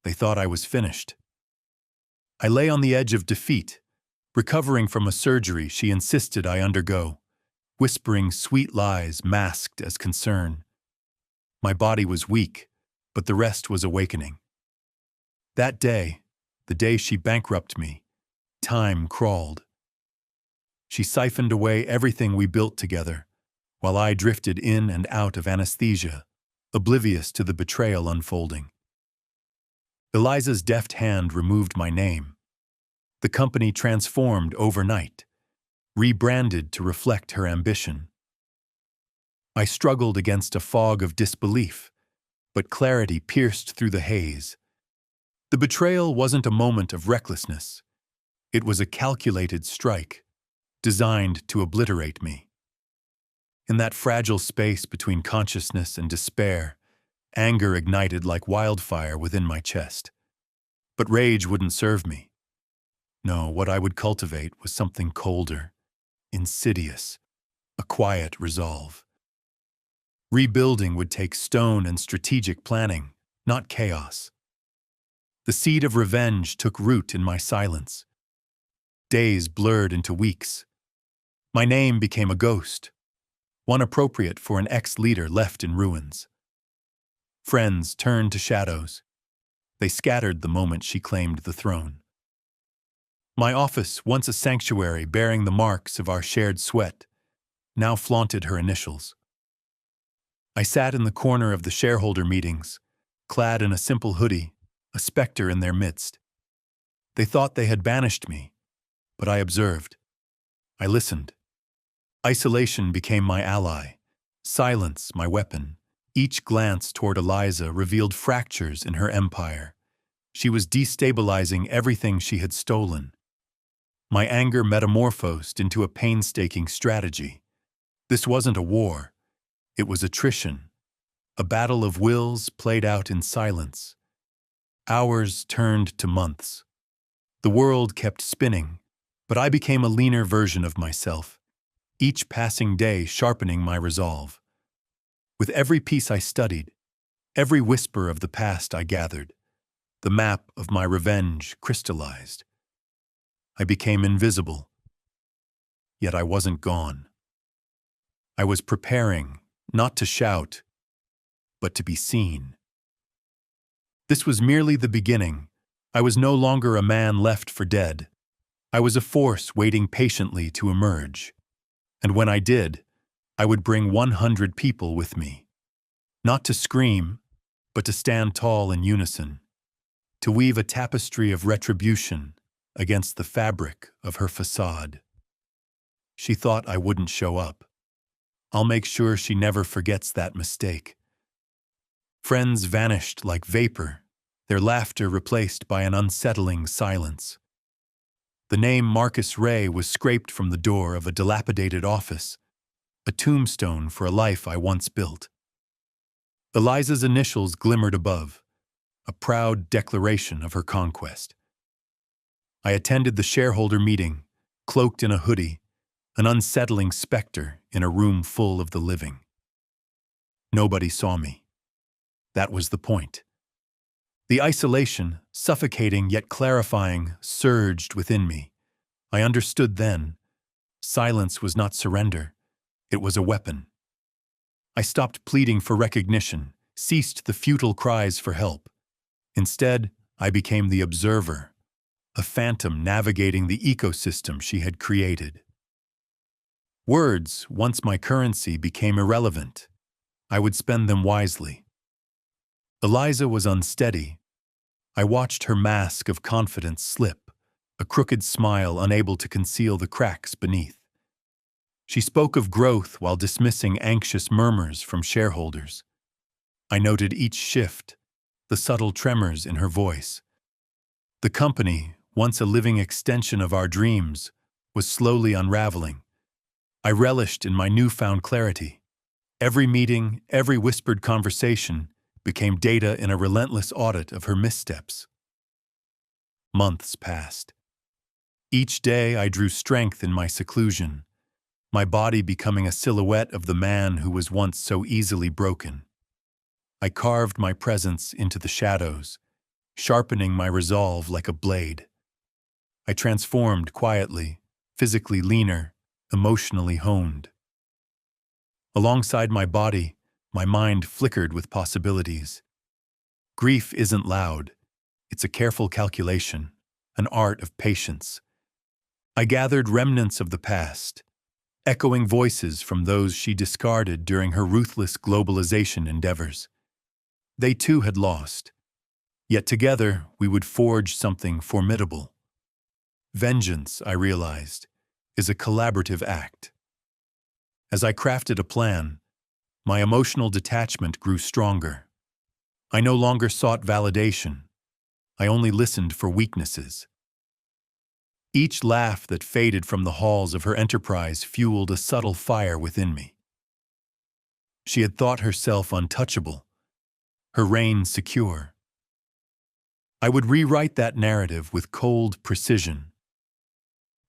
They thought I was finished. I lay on the edge of defeat, recovering from a surgery she insisted I undergo, whispering sweet lies masked as concern. My body was weak, but the rest was awakening. That day, the day she bankrupted me, time crawled. She siphoned away everything we built together, while I drifted in and out of anesthesia, oblivious to the betrayal unfolding. Eliza's deft hand removed my name. The company transformed overnight, rebranded to reflect her ambition. I struggled against a fog of disbelief, but clarity pierced through the haze. The betrayal wasn't a moment of recklessness. It was a calculated strike, designed to obliterate me. In that fragile space between consciousness and despair, anger ignited like wildfire within my chest. But rage wouldn't serve me. No, what I would cultivate was something colder, insidious, a quiet resolve. Rebuilding would take stone and strategic planning, not chaos. The seed of revenge took root in my silence. Days blurred into weeks. My name became a ghost, one appropriate for an ex-leader left in ruins. Friends turned to shadows. They scattered the moment she claimed the throne. My office, once a sanctuary bearing the marks of our shared sweat, now flaunted her initials. I sat in the corner of the shareholder meetings, clad in a simple hoodie, a specter in their midst. They thought they had banished me, but I observed. I listened. Isolation became my ally, silence my weapon. Each glance toward Eliza revealed fractures in her empire. She was destabilizing everything she had stolen. My anger metamorphosed into a painstaking strategy. This wasn't a war. It was attrition, a battle of wills played out in silence. Hours turned to months. The world kept spinning, but I became a leaner version of myself, each passing day sharpening my resolve. With every piece I studied, every whisper of the past I gathered, the map of my revenge crystallized. I became invisible, yet I wasn't gone. I was preparing, not to shout, but to be seen. This was merely the beginning. I was no longer a man left for dead. I was a force waiting patiently to emerge. And when I did, I would bring 100 people with me. Not to scream, but to stand tall in unison, to weave a tapestry of retribution against the fabric of her facade. She thought I wouldn't show up. I'll make sure she never forgets that mistake. Friends vanished like vapor, their laughter replaced by an unsettling silence. The name Marcus Ray was scraped from the door of a dilapidated office, a tombstone for a life I once built. Eliza's initials glimmered above, a proud declaration of her conquest. I attended the shareholder meeting, cloaked in a hoodie, an unsettling specter in a room full of the living. Nobody saw me. That was the point. The isolation, suffocating yet clarifying, surged within me. I understood then. Silence was not surrender. It was a weapon. I stopped pleading for recognition, ceased the futile cries for help. Instead, I became the observer, a phantom navigating the ecosystem she had created. Words, once my currency, became irrelevant. I would spend them wisely. Eliza was unsteady. I watched her mask of confidence slip, a crooked smile unable to conceal the cracks beneath. She spoke of growth while dismissing anxious murmurs from shareholders. I noted each shift, the subtle tremors in her voice. The company, once a living extension of our dreams, was slowly unraveling. I relished in my newfound clarity. Every meeting, every whispered conversation became data in a relentless audit of her missteps. Months passed. Each day I drew strength in my seclusion, my body becoming a silhouette of the man who was once so easily broken. I carved my presence into the shadows, sharpening my resolve like a blade. I transformed quietly, physically leaner, emotionally honed. Alongside my body, my mind flickered with possibilities. Grief isn't loud. It's a careful calculation, an art of patience. I gathered remnants of the past, echoing voices from those she discarded during her ruthless globalization endeavors. They too had lost, yet together we would forge something formidable. Vengeance, I realized, is a collaborative act. As I crafted a plan, my emotional detachment grew stronger. I no longer sought validation. I only listened for weaknesses. Each laugh that faded from the halls of her enterprise fueled a subtle fire within me. She had thought herself untouchable, her reign secure. I would rewrite that narrative with cold precision.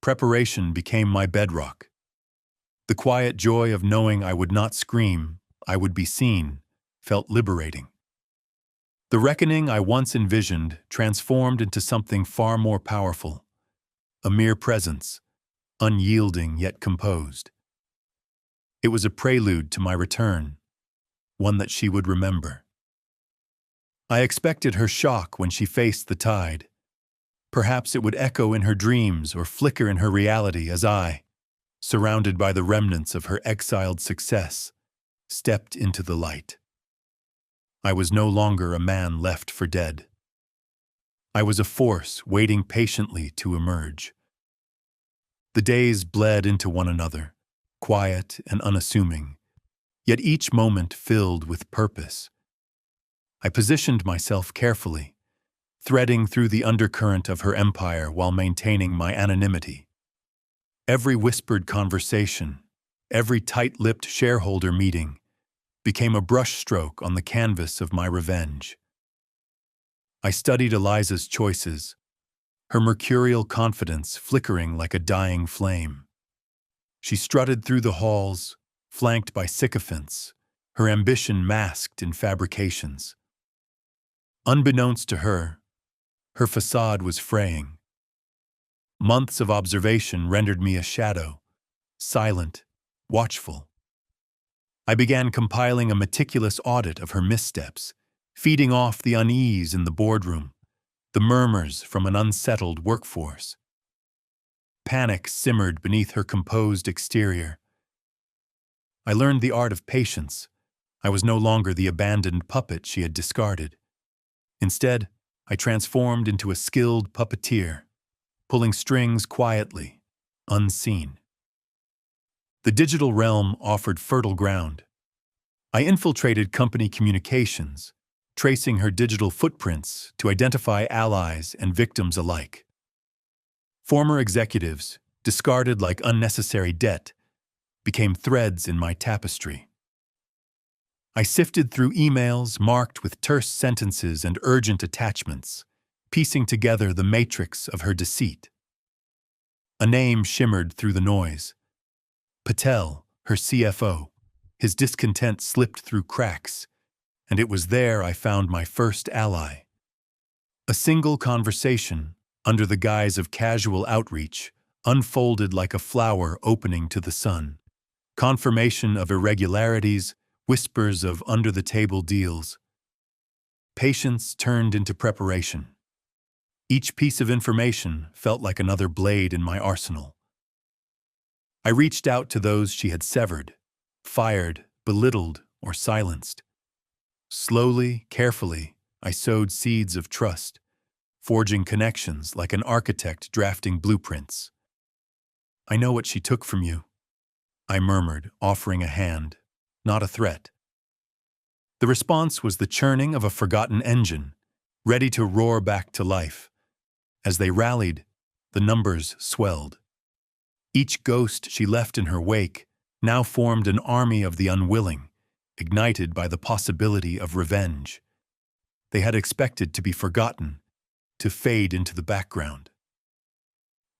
Preparation became my bedrock. The quiet joy of knowing I would not scream, I would be seen, felt liberating. The reckoning I once envisioned transformed into something far more powerful, a mere presence, unyielding yet composed. It was a prelude to my return, one that she would remember. I expected her shock when she faced the tide. Perhaps it would echo in her dreams or flicker in her reality as I, surrounded by the remnants of her exiled success, stepped into the light. I was no longer a man left for dead. I was a force waiting patiently to emerge. The days bled into one another, quiet and unassuming, yet each moment filled with purpose. I positioned myself carefully, threading through the undercurrent of her empire while maintaining my anonymity. Every whispered conversation, every tight-lipped shareholder meeting, became a brushstroke on the canvas of my revenge. I studied Eliza's choices, her mercurial confidence flickering like a dying flame. She strutted through the halls, flanked by sycophants, her ambition masked in fabrications. Unbeknownst to her, her facade was fraying. Months of observation rendered me a shadow, silent, watchful. I began compiling a meticulous audit of her missteps, feeding off the unease in the boardroom, the murmurs from an unsettled workforce. Panic simmered beneath her composed exterior. I learned the art of patience. I was no longer the abandoned puppet she had discarded. Instead, I transformed into a skilled puppeteer, pulling strings quietly, unseen. The digital realm offered fertile ground. I infiltrated company communications, tracing her digital footprints to identify allies and victims alike. Former executives, discarded like unnecessary debt, became threads in my tapestry. I sifted through emails marked with terse sentences and urgent attachments, piecing together the matrix of her deceit. A name shimmered through the noise. Patel, her CFO. His discontent slipped through cracks, and it was there I found my first ally. A single conversation, under the guise of casual outreach, unfolded like a flower opening to the sun. Confirmation of irregularities, whispers of under-the-table deals. Patience turned into preparation. Each piece of information felt like another blade in my arsenal. I reached out to those she had severed, fired, belittled, or silenced. Slowly, carefully, I sowed seeds of trust, forging connections like an architect drafting blueprints. "I know what she took from you," I murmured, offering a hand, not a threat. The response was the churning of a forgotten engine, ready to roar back to life. As they rallied, the numbers swelled. Each ghost she left in her wake now formed an army of the unwilling, ignited by the possibility of revenge. They had expected to be forgotten, to fade into the background.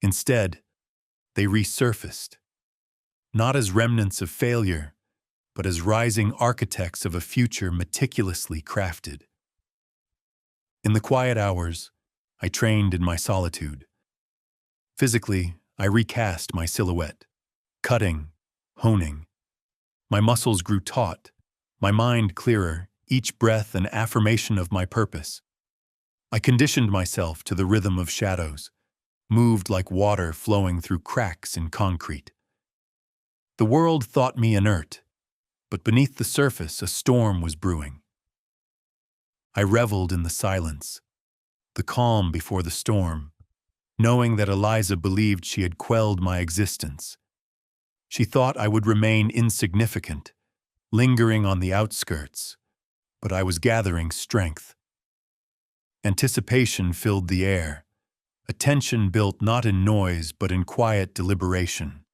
Instead, they resurfaced, not as remnants of failure, but as rising architects of a future meticulously crafted. In the quiet hours, I trained in my solitude. Physically, I recast my silhouette, cutting, honing. My muscles grew taut, my mind clearer, each breath an affirmation of my purpose. I conditioned myself to the rhythm of shadows, moved like water flowing through cracks in concrete. The world thought me inert, but beneath the surface a storm was brewing. I reveled in the silence, the calm before the storm, knowing that Eliza believed she had quelled my existence. She thought I would remain insignificant, lingering on the outskirts, but I was gathering strength. Anticipation filled the air, a tension built not in noise but in quiet deliberation.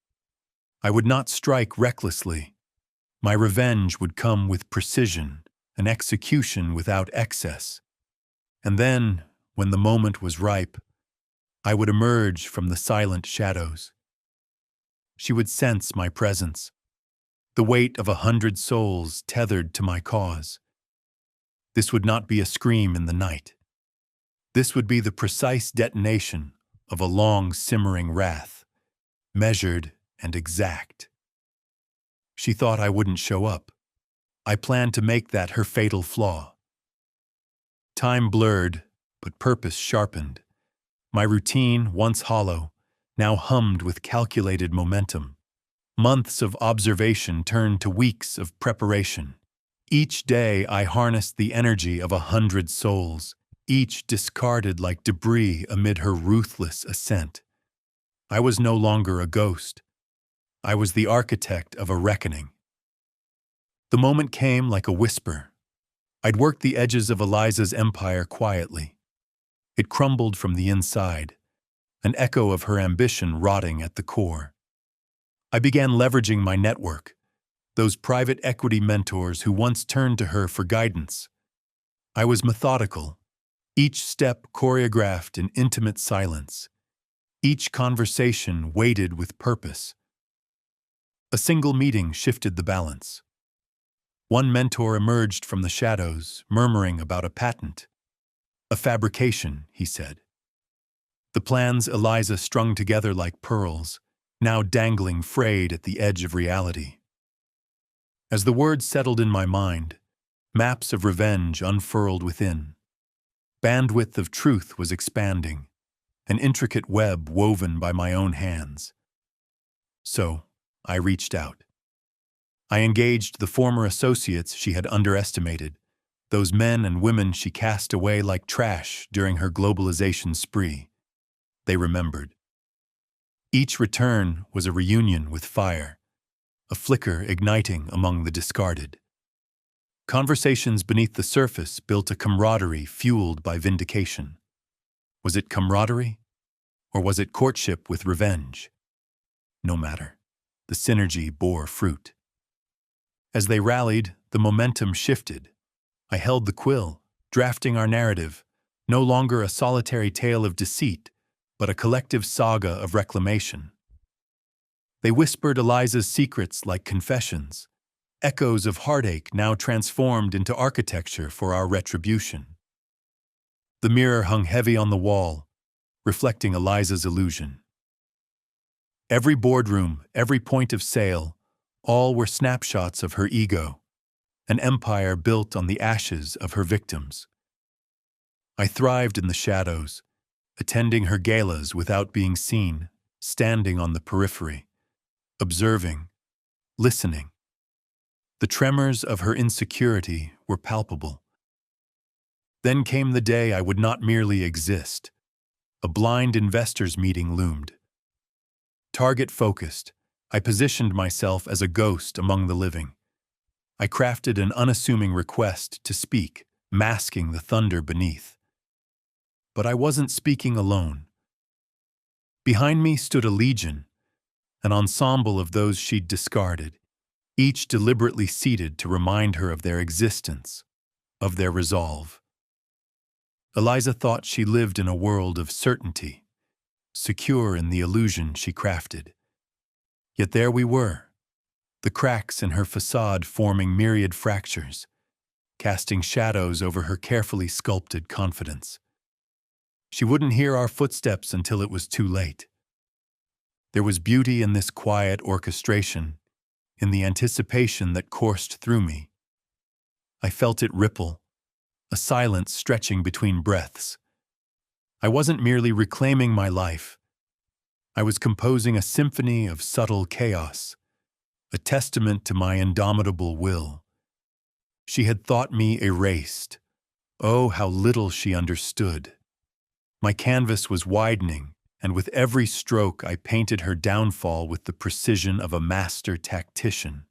I would not strike recklessly. My revenge would come with precision, an execution without excess. And then, when the moment was ripe, I would emerge from the silent shadows. She would sense my presence, the weight of 100 souls tethered to my cause. This would not be a scream in the night. This would be the precise detonation of a long simmering wrath, measured and exact. She thought I wouldn't show up. I planned to make that her fatal flaw. Time blurred, but purpose sharpened. My routine, once hollow, now hummed with calculated momentum. Months of observation turned to weeks of preparation. Each day I harnessed the energy of 100 souls, each discarded like debris amid her ruthless ascent. I was no longer a ghost. I was the architect of a reckoning. The moment came like a whisper. I'd worked the edges of Eliza's empire quietly. It crumbled from the inside, an echo of her ambition rotting at the core. I began leveraging my network, those private equity mentors who once turned to her for guidance. I was methodical, each step choreographed in intimate silence, each conversation weighted with purpose. A single meeting shifted the balance. One mentor emerged from the shadows, murmuring about a patent. A fabrication, he said. The plans Eliza strung together like pearls, now dangling frayed at the edge of reality. As the words settled in my mind, maps of revenge unfurled within. Bandwidth of truth was expanding, an intricate web woven by my own hands. So, I reached out. I engaged the former associates she had underestimated, those men and women she cast away like trash during her globalization spree. They remembered. Each return was a reunion with fire, a flicker igniting among the discarded. Conversations beneath the surface built a camaraderie fueled by vindication. Was it camaraderie? Or was it courtship with revenge? No matter. The synergy bore fruit. As they rallied, the momentum shifted. I held the quill, drafting our narrative, no longer a solitary tale of deceit, but a collective saga of reclamation. They whispered Eliza's secrets like confessions, echoes of heartache now transformed into architecture for our retribution. The mirror hung heavy on the wall, reflecting Eliza's illusion. Every boardroom, every point of sale, all were snapshots of her ego, an empire built on the ashes of her victims. I thrived in the shadows, attending her galas without being seen, standing on the periphery, observing, listening. The tremors of her insecurity were palpable. Then came the day I would not merely exist. A blind investors meeting loomed. Target-focused, I positioned myself as a ghost among the living. I crafted an unassuming request to speak, masking the thunder beneath. But I wasn't speaking alone. Behind me stood a legion, an ensemble of those she'd discarded, each deliberately seated to remind her of their existence, of their resolve. Eliza thought she lived in a world of certainty, secure in the illusion she crafted. Yet there we were, the cracks in her facade forming myriad fractures. casting shadows over her carefully sculpted confidence. She wouldn't hear our footsteps until it was too late. There was beauty in this quiet orchestration, in the anticipation that coursed through me. I felt it ripple, a silence stretching between breaths. I wasn't merely reclaiming my life. I was composing a symphony of subtle chaos, a testament to my indomitable will. She had thought me erased. Oh, how little she understood. My canvas was widening, and with every stroke I painted her downfall with the precision of a master tactician.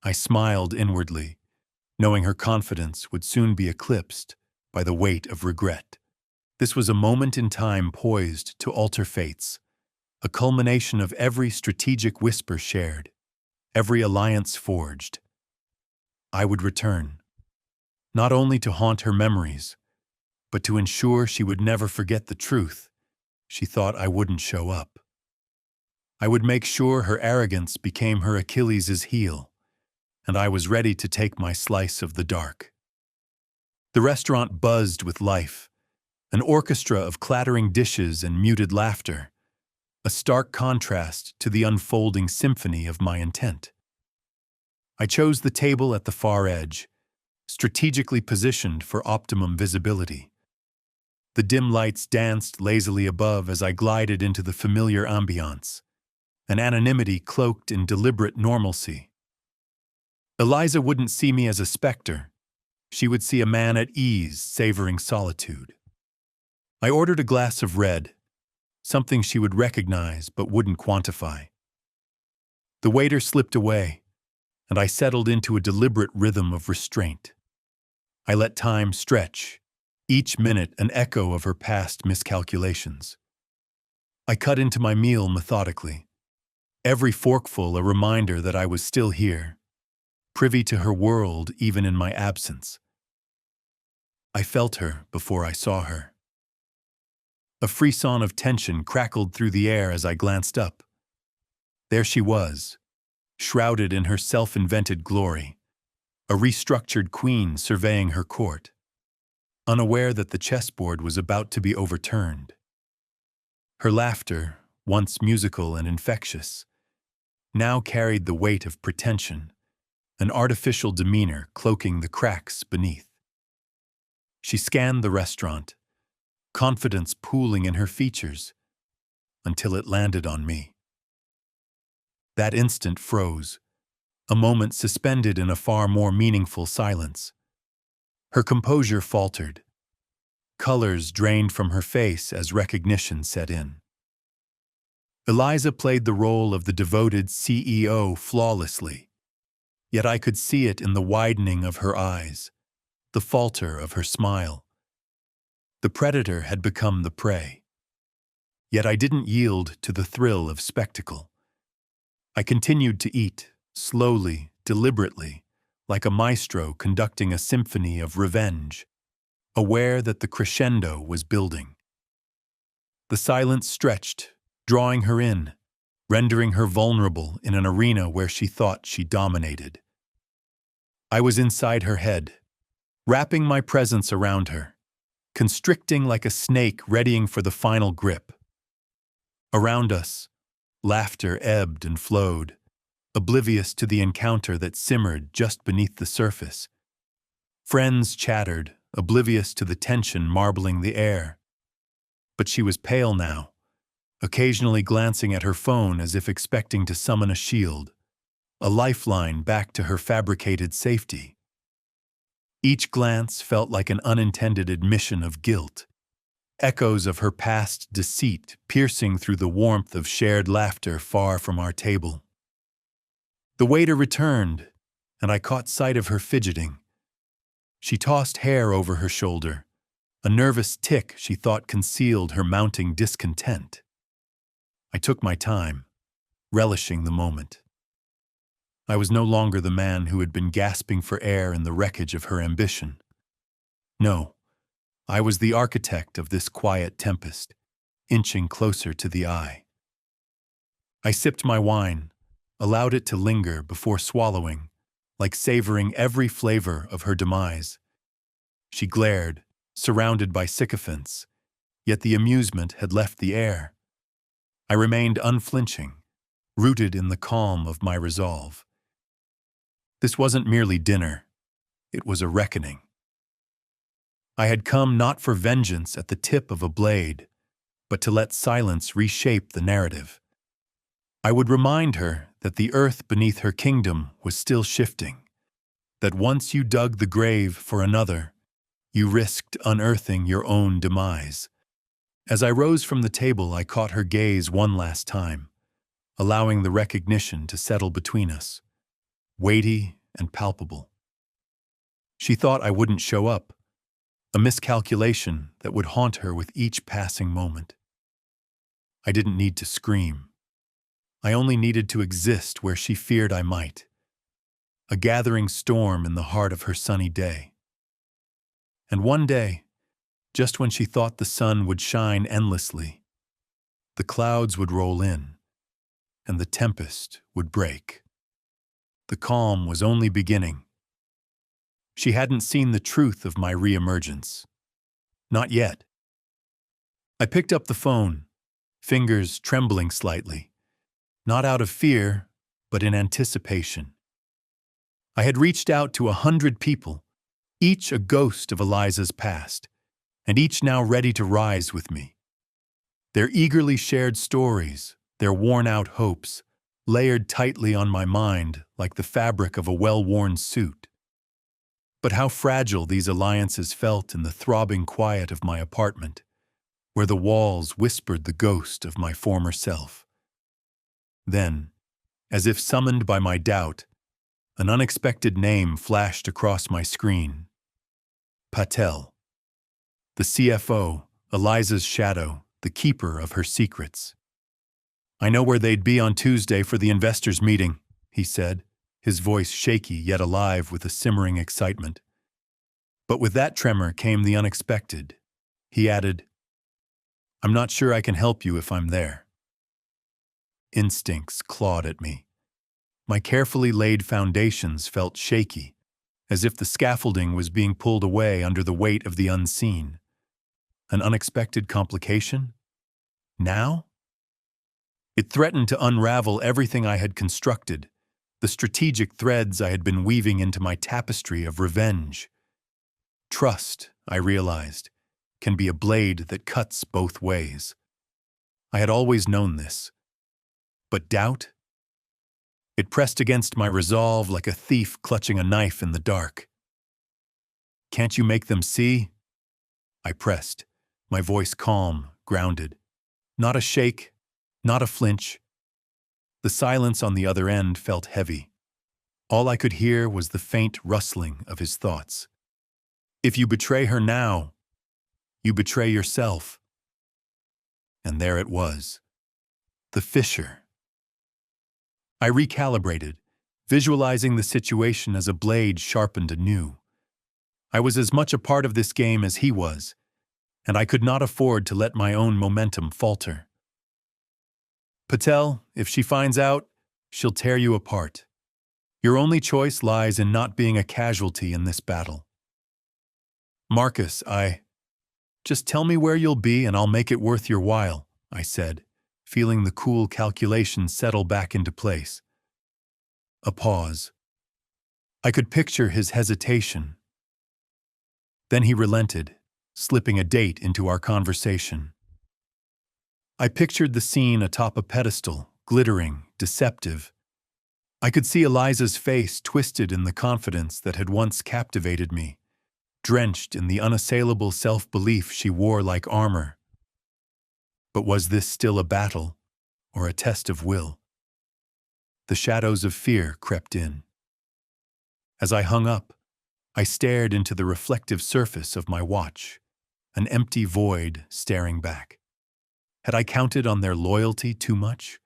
I smiled inwardly, knowing her confidence would soon be eclipsed by the weight of regret. This was a moment in time poised to alter fates, a culmination of every strategic whisper shared, every alliance forged. I would return, not only to haunt her memories, but to ensure she would never forget the truth. She thought I wouldn't show up. I would make sure her arrogance became her Achilles' heel, and I was ready to take my slice of the dark. The restaurant buzzed with life, an orchestra of clattering dishes and muted laughter, a stark contrast to the unfolding symphony of my intent. I chose the table at the far edge, strategically positioned for optimum visibility. The dim lights danced lazily above as I glided into the familiar ambiance, an anonymity cloaked in deliberate normalcy. Eliza wouldn't see me as a specter. She would see a man at ease, savoring solitude. I ordered a glass of red, something she would recognize but wouldn't quantify. The waiter slipped away, and I settled into a deliberate rhythm of restraint. I let time stretch, each minute an echo of her past miscalculations. I cut into my meal methodically, every forkful a reminder that I was still here, privy to her world even in my absence. I felt her before I saw her. A frisson of tension crackled through the air as I glanced up. There she was, shrouded in her self-invented glory, a restructured queen surveying her court, unaware that the chessboard was about to be overturned. Her laughter, once musical and infectious, now carried the weight of pretension, an artificial demeanor cloaking the cracks beneath. She scanned the restaurant, confidence pooling in her features, until it landed on me. That instant froze, a moment suspended in a far more meaningful silence. Her composure faltered. Colors drained from her face as recognition set in. Eliza played the role of the devoted CEO flawlessly, yet I could see it in the widening of her eyes, the falter of her smile. The predator had become the prey. Yet I didn't yield to the thrill of spectacle. I continued to eat, slowly, deliberately, like a maestro conducting a symphony of revenge, aware that the crescendo was building. The silence stretched, drawing her in, rendering her vulnerable in an arena where she thought she dominated. I was inside her head, wrapping my presence around her, constricting like a snake readying for the final grip. Around us, laughter ebbed and flowed, oblivious to the encounter that simmered just beneath the surface. Friends chattered, oblivious to the tension marbling the air. But she was pale now, occasionally glancing at her phone as if expecting to summon a shield, a lifeline back to her fabricated safety. Each glance felt like an unintended admission of guilt, echoes of her past deceit piercing through the warmth of shared laughter far from our table. The waiter returned, and I caught sight of her fidgeting. She tossed hair over her shoulder, a nervous tic she thought concealed her mounting discontent. I took my time, relishing the moment. I was no longer the man who had been gasping for air in the wreckage of her ambition. No, I was the architect of this quiet tempest, inching closer to the eye. I sipped my wine, allowed it to linger before swallowing, like savoring every flavor of her demise. She glared, surrounded by sycophants, yet the amusement had left the air. I remained unflinching, rooted in the calm of my resolve. This wasn't merely dinner, it was a reckoning. I had come not for vengeance at the tip of a blade, but to let silence reshape the narrative. I would remind her that the earth beneath her kingdom was still shifting, that once you dug the grave for another, you risked unearthing your own demise. As I rose from the table, I caught her gaze one last time, allowing the recognition to settle between us, weighty and palpable. She thought I wouldn't show up, a miscalculation that would haunt her with each passing moment. I didn't need to scream. I only needed to exist where she feared I might, a gathering storm in the heart of her sunny day. And one day, just when she thought the sun would shine endlessly, the clouds would roll in, and the tempest would break. The calm was only beginning. She hadn't seen the truth of my reemergence. Not yet. I picked up the phone, fingers trembling slightly, not out of fear, but in anticipation. I had reached out to 100 people, each a ghost of Eliza's past, and each now ready to rise with me. Their eagerly shared stories, their worn-out hopes, layered tightly on my mind like the fabric of a well-worn suit. But how fragile these alliances felt in the throbbing quiet of my apartment, where the walls whispered the ghost of my former self. Then, as if summoned by my doubt, an unexpected name flashed across my screen. Patel. The CFO, Eliza's shadow, the keeper of her secrets. "I know where they'd be on Tuesday for the investors' meeting," he said, his voice shaky yet alive with a simmering excitement. But with that tremor came the unexpected. He added, "I'm not sure I can help you if I'm there." Instincts clawed at me. My carefully laid foundations felt shaky, as if the scaffolding was being pulled away under the weight of the unseen. An unexpected complication? Now? It threatened to unravel everything I had constructed, the strategic threads I had been weaving into my tapestry of revenge. Trust, I realized, can be a blade that cuts both ways. I had always known this. But doubt? It pressed against my resolve like a thief clutching a knife in the dark. "Can't you make them see?" I pressed, my voice calm, grounded. Not a shake, not a flinch. The silence on the other end felt heavy. All I could hear was the faint rustling of his thoughts. "If you betray her now, you betray yourself." And there it was. The fissure. I recalibrated, visualizing the situation as a blade sharpened anew. I was as much a part of this game as he was, and I could not afford to let my own momentum falter. "Patel, if she finds out, she'll tear you apart. Your only choice lies in not being a casualty in this battle." "Marcus, just tell me where you'll be and I'll make it worth your while," I said, feeling the cool calculation settle back into place. A pause. I could picture his hesitation. Then he relented, slipping a date into our conversation. I pictured the scene atop a pedestal, glittering, deceptive. I could see Eliza's face twisted in the confidence that had once captivated me, drenched in the unassailable self-belief she wore like armor. But was this still a battle, or a test of will? The shadows of fear crept in. As I hung up, I stared into the reflective surface of my watch, an empty void staring back. Had I counted on their loyalty too much?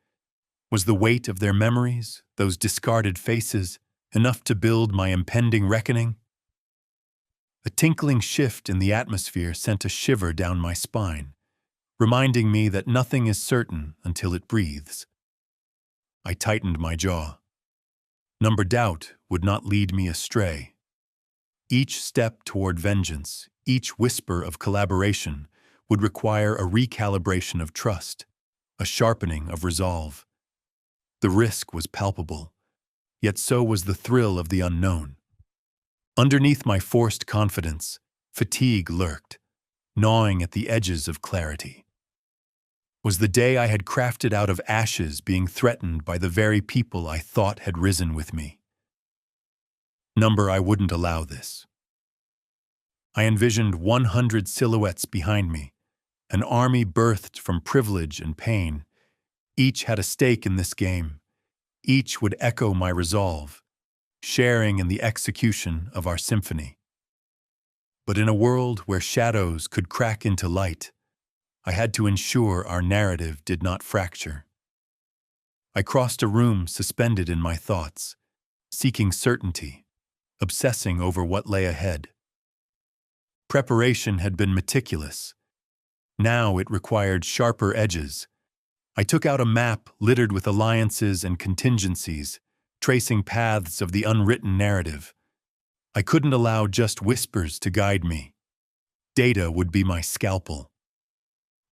Was the weight of their memories, those discarded faces, enough to build my impending reckoning? A tinkling shift in the atmosphere sent a shiver down my spine, reminding me that nothing is certain until it breathes. I tightened my jaw. Number doubt would not lead me astray. Each step toward vengeance, each whisper of collaboration, would require a recalibration of trust, a sharpening of resolve. The risk was palpable, yet so was the thrill of the unknown. Underneath my forced confidence, fatigue lurked, gnawing at the edges of clarity. Was the day I had crafted out of ashes being threatened by the very people I thought had risen with me? Number, I wouldn't allow this. I envisioned 100 silhouettes behind me, an army birthed from privilege and pain. Each had a stake in this game. Each would echo my resolve, sharing in the execution of our symphony. But in a world where shadows could crack into light, I had to ensure our narrative did not fracture. I crossed a room suspended in my thoughts, seeking certainty, obsessing over what lay ahead. Preparation had been meticulous. Now it required sharper edges. I took out a map littered with alliances and contingencies, tracing paths of the unwritten narrative. I couldn't allow just whispers to guide me. Data would be my scalpel.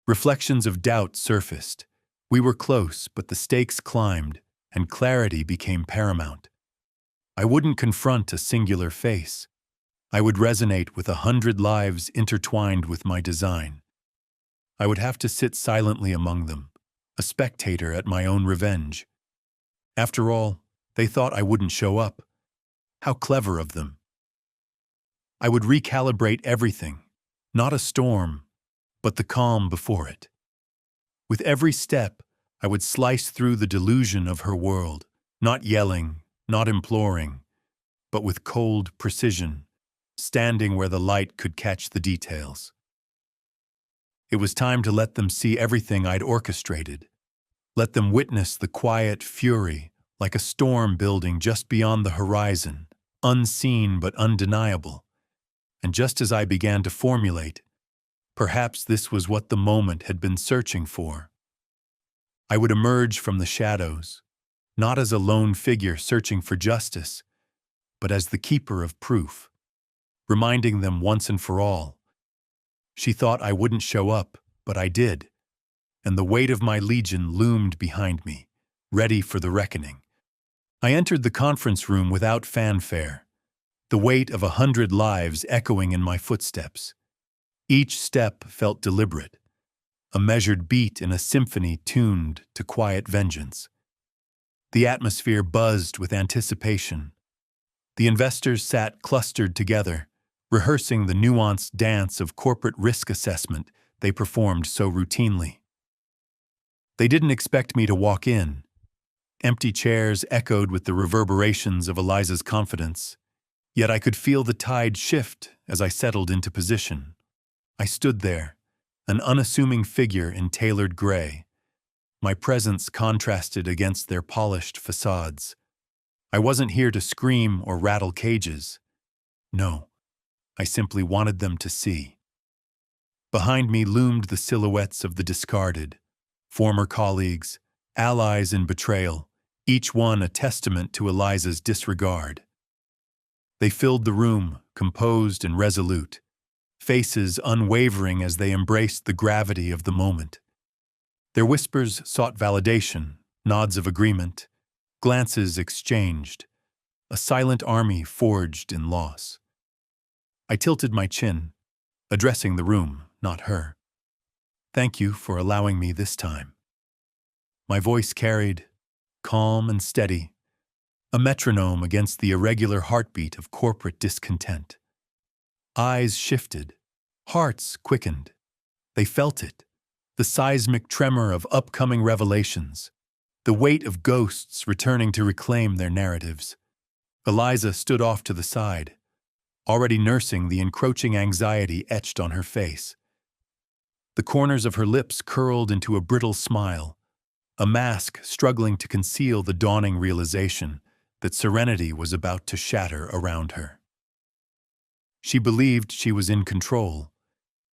Reflections of doubt surfaced. We were close, but the stakes climbed, and clarity became paramount. I wouldn't confront a singular face. I would resonate with 100 lives intertwined with my design. I would have to sit silently among them, a spectator at my own revenge. After all, they thought I wouldn't show up. How clever of them. I would recalibrate everything, not a storm, but the calm before it. With every step, I would slice through the delusion of her world, not yelling, not imploring, but with cold precision, standing where the light could catch the details. It was time to let them see everything I'd orchestrated. Let them witness the quiet fury, like a storm building just beyond the horizon, unseen but undeniable. And just as I began to formulate, perhaps this was what the moment had been searching for. I would emerge from the shadows, not as a lone figure searching for justice, but as the keeper of proof, reminding them once and for all. She thought I wouldn't show up, but I did, and the weight of my legion loomed behind me, ready for the reckoning. I entered the conference room without fanfare, the weight of 100 lives echoing in my footsteps. Each step felt deliberate, a measured beat in a symphony tuned to quiet vengeance. The atmosphere buzzed with anticipation. The investors sat clustered together, rehearsing the nuanced dance of corporate risk assessment they performed so routinely. They didn't expect me to walk in. Empty chairs echoed with the reverberations of Eliza's confidence, yet I could feel the tide shift as I settled into position. I stood there, an unassuming figure in tailored gray. My presence contrasted against their polished facades. I wasn't here to scream or rattle cages. No, I simply wanted them to see. Behind me loomed the silhouettes of the discarded, former colleagues, allies in betrayal, each one a testament to Eliza's disregard. They filled the room, composed and resolute, faces unwavering as they embraced the gravity of the moment. Their whispers sought validation, nods of agreement, glances exchanged, a silent army forged in loss. I tilted my chin, addressing the room, not her. Thank you for allowing me this time. My voice carried, calm and steady, a metronome against the irregular heartbeat of corporate discontent. Eyes shifted, hearts quickened. They felt it, the seismic tremor of upcoming revelations, the weight of ghosts returning to reclaim their narratives. Eliza stood off to the side, already nursing the encroaching anxiety etched on her face. The corners of her lips curled into a brittle smile, a mask struggling to conceal the dawning realization that serenity was about to shatter around her. She believed she was in control,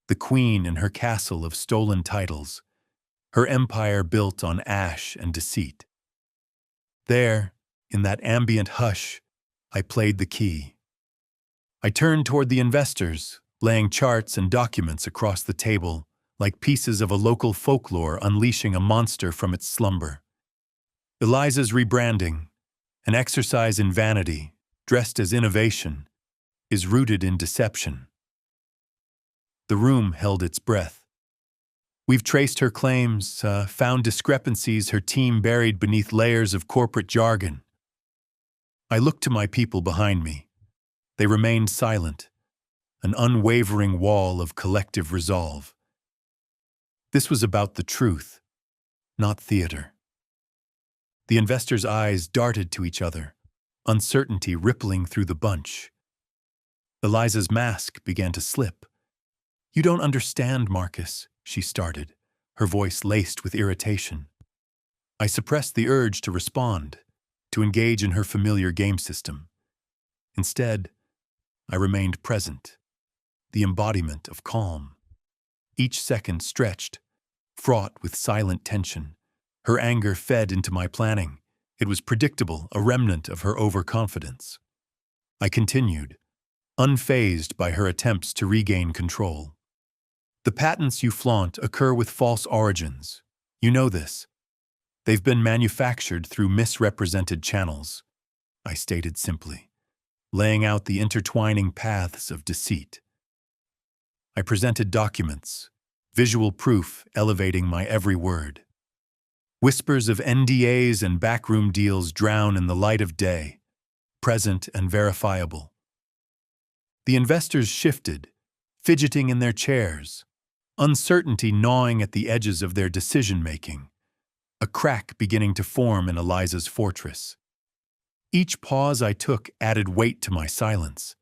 the queen in her castle of stolen titles, her empire built on ash and deceit. There, In that ambient hush, I played the key. I turned toward the investors, laying charts and documents across the table, like pieces of a local folklore unleashing a monster from its slumber. Eliza's rebranding, an exercise in vanity, dressed as innovation, is rooted in deception. The room held its breath. We've traced her claims, found discrepancies her team buried beneath layers of corporate jargon. I looked to my people behind me. They remained silent, an unwavering wall of collective resolve. This was about the truth, not theater. The investors' eyes darted to each other, uncertainty rippling through the bunch. Eliza's mask began to slip. "You don't understand, Marcus," she started, her voice laced with irritation. I suppressed the urge to respond, to engage in her familiar game system. Instead, I remained present, the embodiment of calm. Each second stretched, fraught with silent tension. Her anger fed into my planning. It was predictable, a remnant of her overconfidence. I continued, unfazed by her attempts to regain control. "The patents you flaunt occur with false origins. You know this. They've been manufactured through misrepresented channels," I stated simply, laying out the intertwining paths of deceit. I presented documents, visual proof elevating my every word. Whispers of NDAs and backroom deals drown in the light of day, present and verifiable. The investors shifted, fidgeting in their chairs, uncertainty gnawing at the edges of their decision-making, a crack beginning to form in Eliza's fortress. Each pause I took added weight to my silence,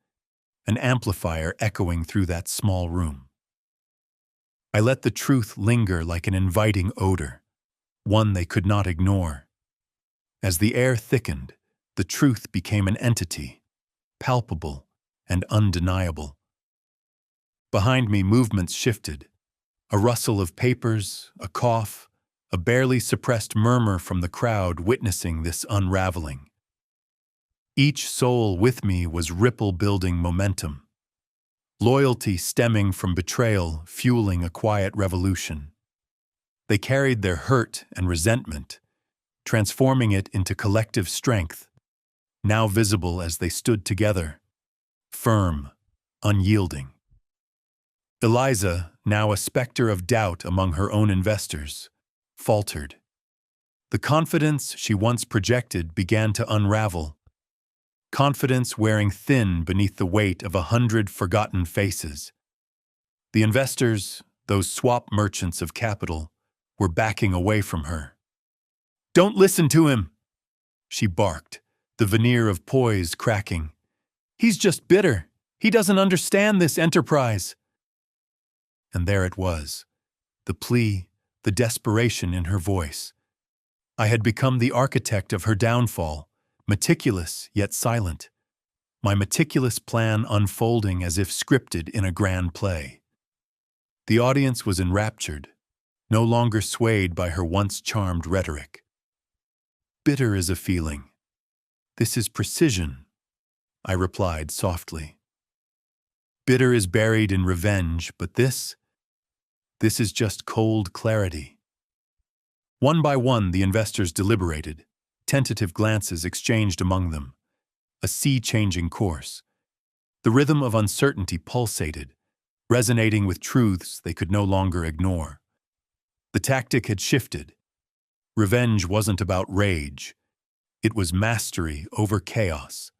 an amplifier echoing through that small room. I let the truth linger like an inviting odor, one they could not ignore. As the air thickened, the truth became an entity, palpable and undeniable. Behind me, movements shifted, a rustle of papers, a cough, a barely suppressed murmur from the crowd witnessing this unraveling. Each soul with me was ripple-building momentum, loyalty stemming from betrayal fueling a quiet revolution. They carried their hurt and resentment, transforming it into collective strength, now visible as they stood together, firm, unyielding. Eliza, now a specter of doubt among her own investors, faltered. The confidence she once projected began to unravel, confidence wearing thin beneath the weight of 100 forgotten faces. The investors, those swap merchants of capital, were backing away from her. "Don't listen to him," she barked, the veneer of poise cracking. "He's just bitter. He doesn't understand this enterprise." And there it was, the plea, the desperation in her voice. I had become the architect of her downfall, meticulous yet silent, my meticulous plan unfolding as if scripted in a grand play. The audience was enraptured, no longer swayed by her once charmed rhetoric. "Bitter is a feeling. This is precision," I replied softly. "Bitter is buried in revenge, but this is just cold clarity." One by one, the investors deliberated, tentative glances exchanged among them, a sea-changing course. The rhythm of uncertainty pulsated, resonating with truths they could no longer ignore. The tactic had shifted. Revenge wasn't about rage. It was mastery over chaos.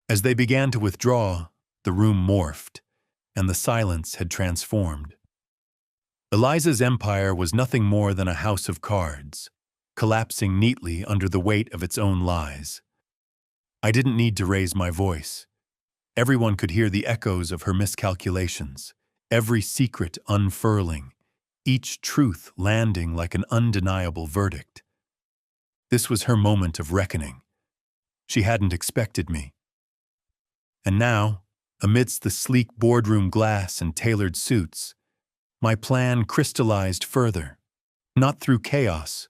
As they began to withdraw, the room morphed, and the silence had transformed. Eliza's empire was nothing more than a house of cards, collapsing neatly under the weight of its own lies. I didn't need to raise my voice. Everyone could hear the echoes of her miscalculations, every secret unfurling, each truth landing like an undeniable verdict. This was her moment of reckoning. She hadn't expected me. And now, amidst the sleek boardroom glass and tailored suits, my plan crystallized further, not through chaos,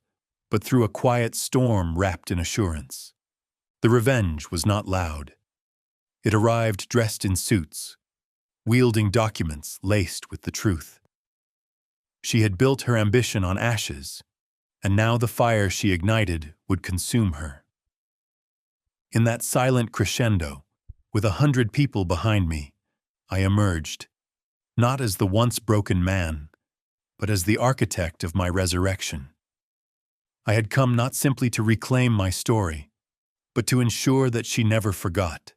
but through a quiet storm wrapped in assurance. The revenge was not loud. It arrived dressed in suits, wielding documents laced with the truth. She had built her ambition on ashes, and now the fire she ignited would consume her. In that silent crescendo, with 100 people behind me, I emerged, not as the once broken man, but as the architect of my resurrection. I had come not simply to reclaim my story, but to ensure that she never forgot.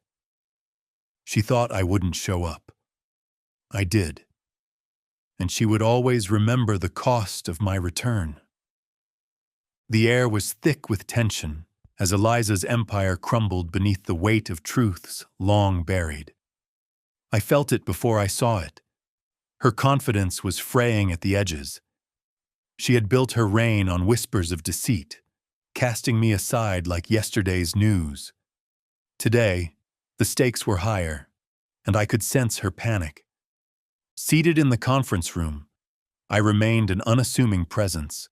She thought I wouldn't show up. I did. And she would always remember the cost of my return. The air was thick with tension as Eliza's empire crumbled beneath the weight of truths long buried. I felt it before I saw it. Her confidence was fraying at the edges. She had built her reign on whispers of deceit, casting me aside like yesterday's news. Today, the stakes were higher, and I could sense her panic. Seated in the conference room, I remained an unassuming presence,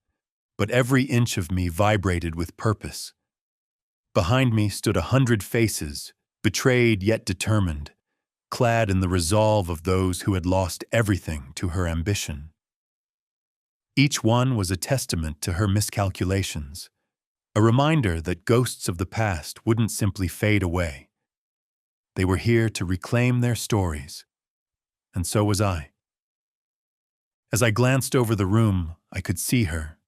but every inch of me vibrated with purpose. Behind me stood 100 faces, betrayed yet determined, clad in the resolve of those who had lost everything to her ambition. Each one was a testament to her miscalculations, a reminder that ghosts of the past wouldn't simply fade away. They were here to reclaim their stories, and so was I. As I glanced over the room, I could see her,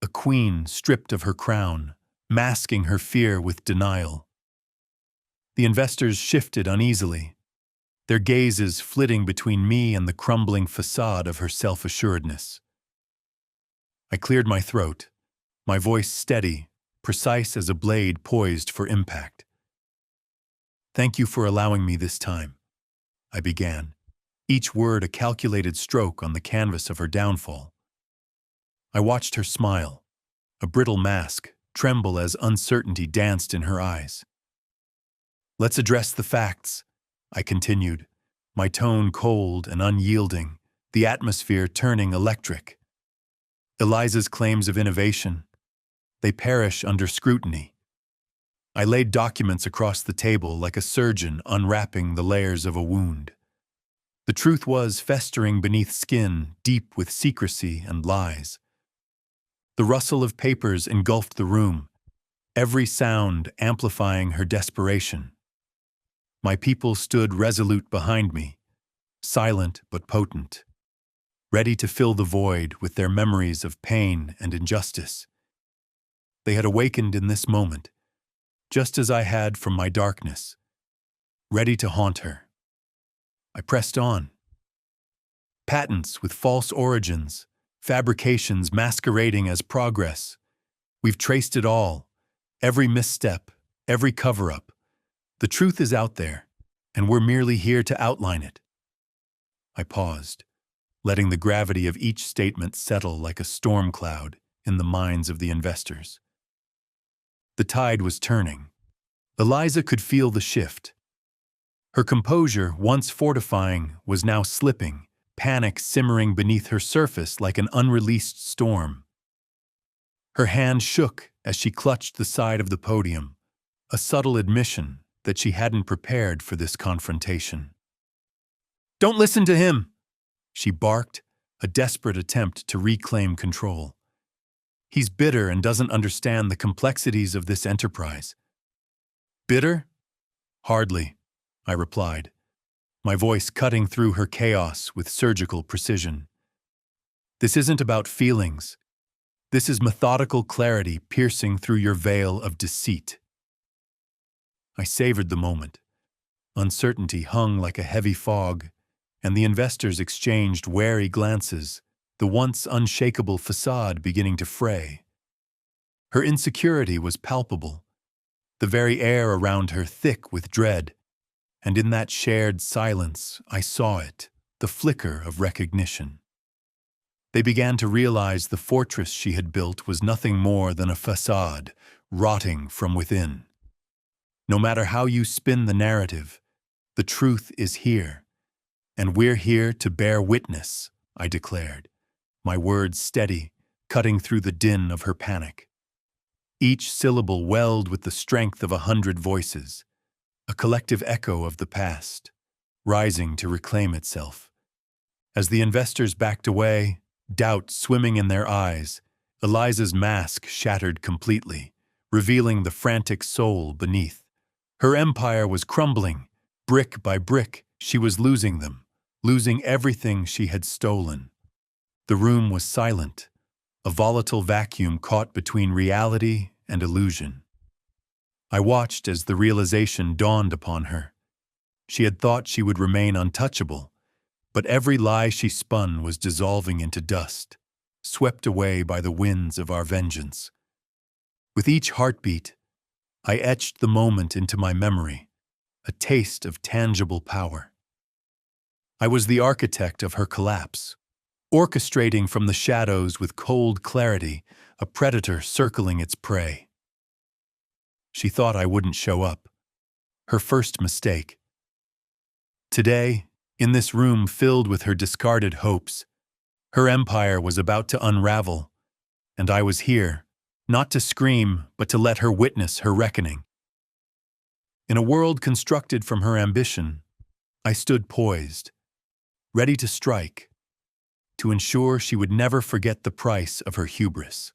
a queen stripped of her crown, masking her fear with denial. The investors shifted uneasily, their gazes flitting between me and the crumbling facade of her self-assuredness. I cleared my throat, my voice steady, precise as a blade poised for impact. "Thank you for allowing me this time," I began, each word a calculated stroke on the canvas of her downfall. I watched her smile, a brittle mask, tremble as uncertainty danced in her eyes. "Let's address the facts," I continued, my tone cold and unyielding, the atmosphere turning electric. Eliza's claims of innovation, they perish under scrutiny. I laid documents across the table like a surgeon unwrapping the layers of a wound. The truth was festering beneath skin, deep with secrecy and lies. The rustle of papers engulfed the room, every sound amplifying her desperation. My people stood resolute behind me, silent but potent, ready to fill the void with their memories of pain and injustice. They had awakened in this moment, just as I had from my darkness, ready to haunt her. I pressed on. Patents with false origins, fabrications masquerading as progress. We've traced it all, every misstep, every cover-up. The truth is out there, and we're merely here to outline it. I paused, letting the gravity of each statement settle like a storm cloud in the minds of the investors. The tide was turning. Eliza could feel the shift. Her composure, once fortifying, was now slipping, panic simmering beneath her surface like an unreleased storm. Her hand shook as she clutched the side of the podium, a subtle admission that she hadn't prepared for this confrontation. "Don't listen to him!" she barked, a desperate attempt to reclaim control. "He's bitter and doesn't understand the complexities of this enterprise." "Bitter? Hardly," I replied, my voice cutting through her chaos with surgical precision. "This isn't about feelings. This is methodical clarity piercing through your veil of deceit." I savored the moment. Uncertainty hung like a heavy fog, and the investors exchanged wary glances, the once unshakable facade beginning to fray. Her insecurity was palpable, the very air around her thick with dread, and in that shared silence I saw it, the flicker of recognition. They began to realize the fortress she had built was nothing more than a facade, rotting from within. No matter how you spin the narrative, the truth is here, and we're here to bear witness, I declared, my words steady, cutting through the din of her panic. Each syllable welled with the strength of 100 voices, a collective echo of the past, rising to reclaim itself. As the investors backed away, doubt swimming in their eyes, Eliza's mask shattered completely, revealing the frantic soul beneath. Her empire was crumbling. Brick by brick, she was losing them, losing everything she had stolen. The room was silent, a volatile vacuum caught between reality and illusion. I watched as the realization dawned upon her. She had thought she would remain untouchable, but every lie she spun was dissolving into dust, swept away by the winds of our vengeance. With each heartbeat, I etched the moment into my memory, a taste of tangible power. I was the architect of her collapse, orchestrating from the shadows with cold clarity, a predator circling its prey. She thought I wouldn't show up. Her first mistake. Today, in this room filled with her discarded hopes, her empire was about to unravel, and I was here, not to scream, but to let her witness her reckoning. In a world constructed from her ambition, I stood poised, ready to strike, to ensure she would never forget the price of her hubris.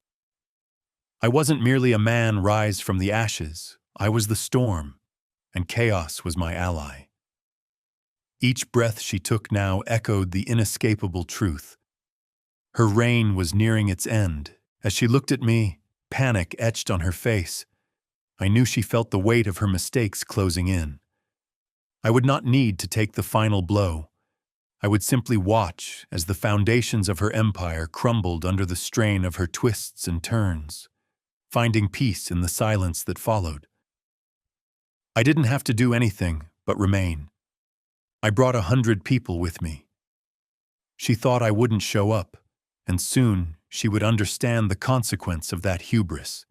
I wasn't merely a man rise from the ashes, I was the storm, and chaos was my ally. Each breath she took now echoed the inescapable truth. Her reign was nearing its end. As she looked at me, panic etched on her face. I knew she felt the weight of her mistakes closing in. I would not need to take the final blow. I would simply watch as the foundations of her empire crumbled under the strain of her twists and turns, finding peace in the silence that followed. I didn't have to do anything but remain. I brought 100 people with me. She thought I wouldn't show up, and soon she would understand the consequence of that hubris.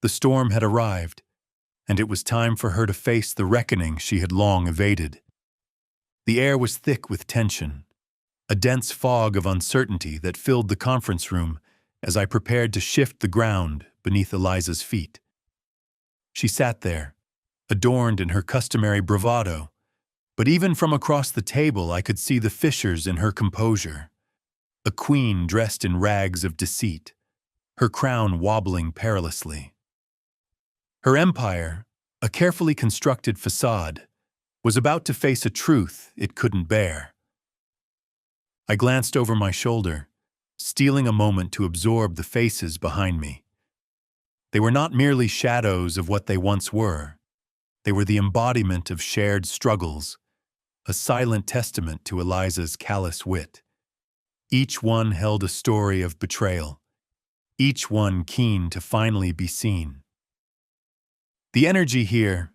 The storm had arrived, and it was time for her to face the reckoning she had long evaded. The air was thick with tension, a dense fog of uncertainty that filled the conference room as I prepared to shift the ground beneath Eliza's feet. She sat there, adorned in her customary bravado, but even from across the table I could see the fissures in her composure. A queen dressed in rags of deceit, her crown wobbling perilously. Her empire, a carefully constructed facade, was about to face a truth it couldn't bear. I glanced over my shoulder, stealing a moment to absorb the faces behind me. They were not merely shadows of what they once were. They were the embodiment of shared struggles, a silent testament to Eliza's callous wit. Each one held a story of betrayal, each one keen to finally be seen. The energy here,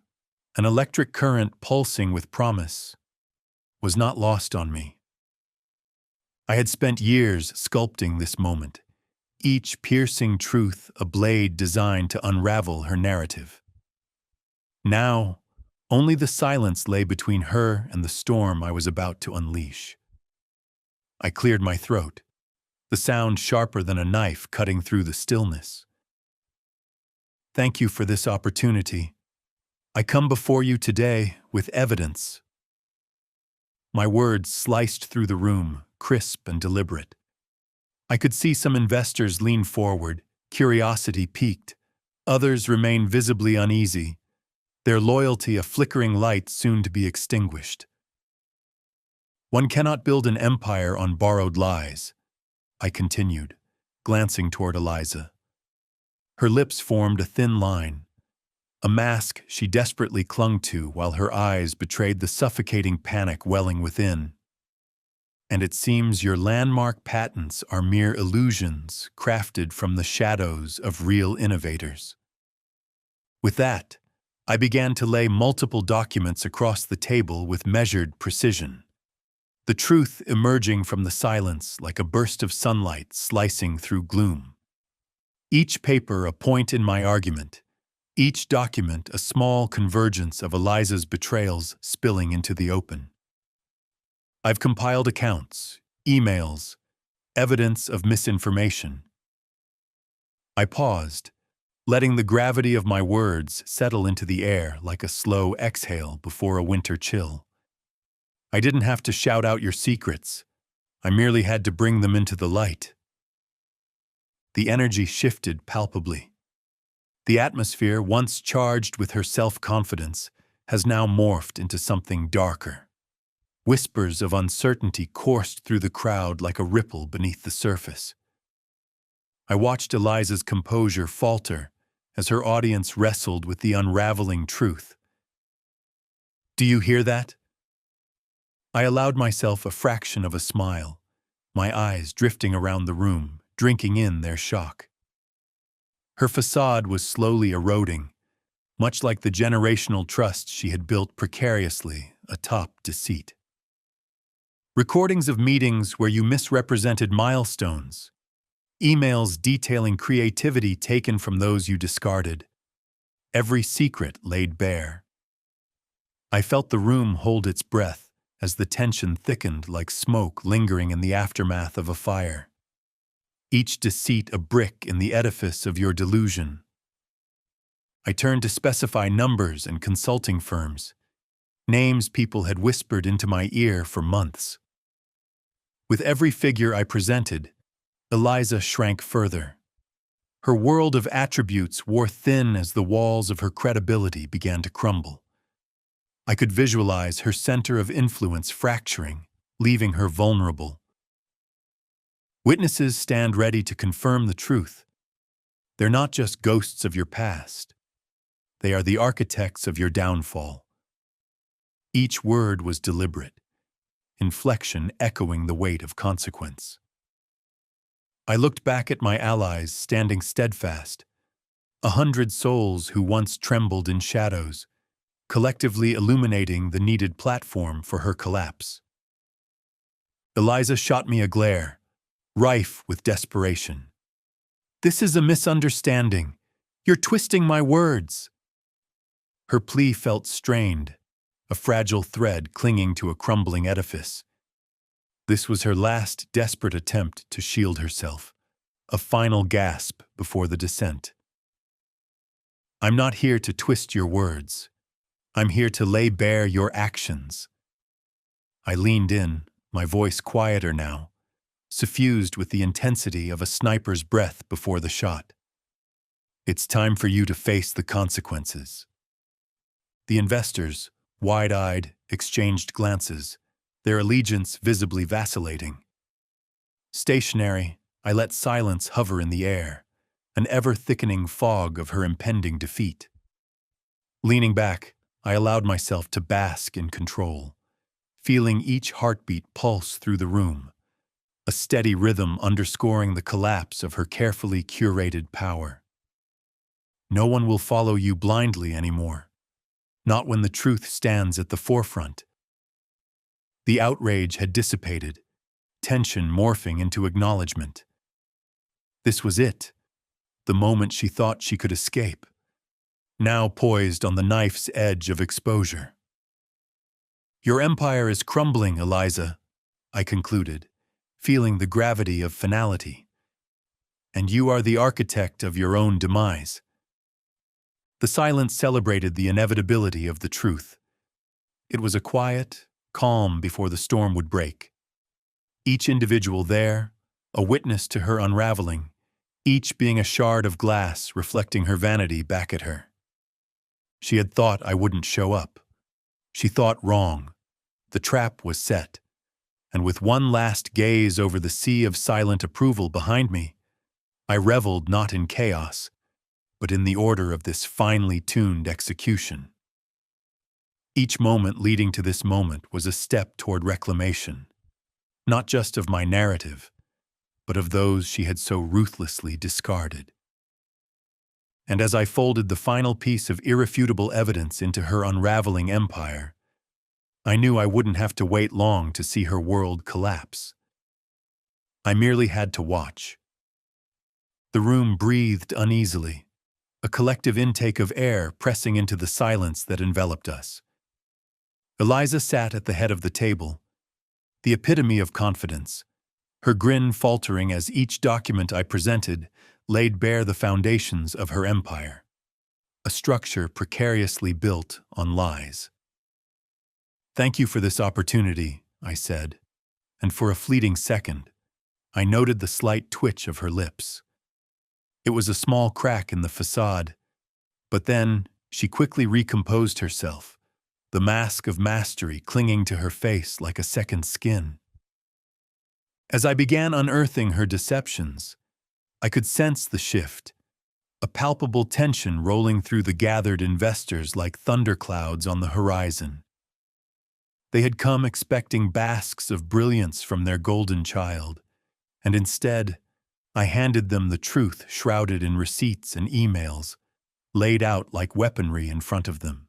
an electric current pulsing with promise, was not lost on me. I had spent years sculpting this moment, each piercing truth a blade designed to unravel her narrative. Now, only the silence lay between her and the storm I was about to unleash. I cleared my throat, the sound sharper than a knife cutting through the stillness. Thank you for this opportunity. I come before you today with evidence. My words sliced through the room, crisp and deliberate. I could see some investors lean forward, curiosity piqued. Others remain visibly uneasy, their loyalty a flickering light soon to be extinguished. One cannot build an empire on borrowed lies, I continued, glancing toward Eliza. Her lips formed a thin line, a mask she desperately clung to while her eyes betrayed the suffocating panic welling within. And it seems your landmark patents are mere illusions crafted from the shadows of real innovators. With that, I began to lay multiple documents across the table with measured precision, the truth emerging from the silence like a burst of sunlight slicing through gloom. Each paper a point in my argument, each document a small convergence of Eliza's betrayals spilling into the open. I've compiled accounts, emails, evidence of misinformation. I paused, letting the gravity of my words settle into the air like a slow exhale before a winter chill. I didn't have to shout out your secrets. I merely had to bring them into the light. The energy shifted palpably. The atmosphere, once charged with her self-confidence, has now morphed into something darker. Whispers of uncertainty coursed through the crowd like a ripple beneath the surface. I watched Eliza's composure falter as her audience wrestled with the unraveling truth. "Do you hear that?" I allowed myself a fraction of a smile, my eyes drifting around the room, drinking in their shock. Her facade was slowly eroding, much like the generational trust she had built precariously atop deceit. Recordings of meetings where you misrepresented milestones, emails detailing creativity taken from those you discarded, every secret laid bare. I felt the room hold its breath as the tension thickened like smoke lingering in the aftermath of a fire. Each deceit a brick in the edifice of your delusion. I turned to specify numbers and consulting firms, names people had whispered into my ear for months. With every figure I presented, Eliza shrank further. Her world of attributes wore thin as the walls of her credibility began to crumble. I could visualize her center of influence fracturing, leaving her vulnerable. Witnesses stand ready to confirm the truth. They're not just ghosts of your past. They are the architects of your downfall. Each word was deliberate, inflection echoing the weight of consequence. I looked back at my allies standing steadfast, 100 souls who once trembled in shadows, collectively illuminating the needed platform for her collapse. Eliza shot me a glare, rife with desperation. "This is a misunderstanding. You're twisting my words." Her plea felt strained, a fragile thread clinging to a crumbling edifice. This was her last desperate attempt to shield herself, a final gasp before the descent. "I'm not here to twist your words. I'm here to lay bare your actions." I leaned in, my voice quieter now, suffused with the intensity of a sniper's breath before the shot. "It's time for you to face the consequences." The investors, wide-eyed, exchanged glances, their allegiance visibly vacillating. Stationary, I let silence hover in the air, an ever-thickening fog of her impending defeat. Leaning back, I allowed myself to bask in control, feeling each heartbeat pulse through the room, a steady rhythm underscoring the collapse of her carefully curated power. No one will follow you blindly anymore, not when the truth stands at the forefront. The outrage had dissipated, tension morphing into acknowledgement. This was it, the moment she thought she could escape, now poised on the knife's edge of exposure. "Your empire is crumbling, Eliza," I concluded, feeling the gravity of finality. "And you are the architect of your own demise." The silence celebrated the inevitability of the truth. It was a quiet, calm before the storm would break. Each individual there, a witness to her unraveling, each being a shard of glass reflecting her vanity back at her. She had thought I wouldn't show up. She thought wrong. The trap was set. And with one last gaze over the sea of silent approval behind me, I reveled not in chaos, but in the order of this finely tuned execution. Each moment leading to this moment was a step toward reclamation, not just of my narrative, but of those she had so ruthlessly discarded. And as I folded the final piece of irrefutable evidence into her unraveling empire, I knew I wouldn't have to wait long to see her world collapse. I merely had to watch. The room breathed uneasily, a collective intake of air pressing into the silence that enveloped us. Eliza sat at the head of the table, the epitome of confidence, her grin faltering as each document I presented laid bare the foundations of her empire, a structure precariously built on lies. "Thank you for this opportunity," I said, and for a fleeting second, I noted the slight twitch of her lips. It was a small crack in the facade, but then she quickly recomposed herself, the mask of mastery clinging to her face like a second skin. As I began unearthing her deceptions, I could sense the shift, a palpable tension rolling through the gathered investors like thunderclouds on the horizon. They had come expecting basks of brilliance from their golden child, and instead, I handed them the truth shrouded in receipts and emails, laid out like weaponry in front of them.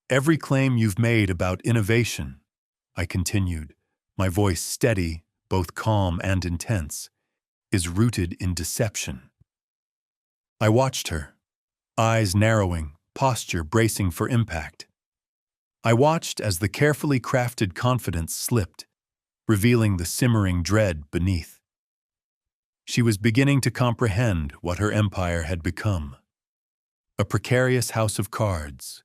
"Every claim you've made about innovation," I continued, my voice steady, both calm and intense, "is rooted in deception." I watched her, eyes narrowing, posture bracing for impact. I watched as the carefully crafted confidence slipped, revealing the simmering dread beneath. She was beginning to comprehend what her empire had become. A precarious house of cards,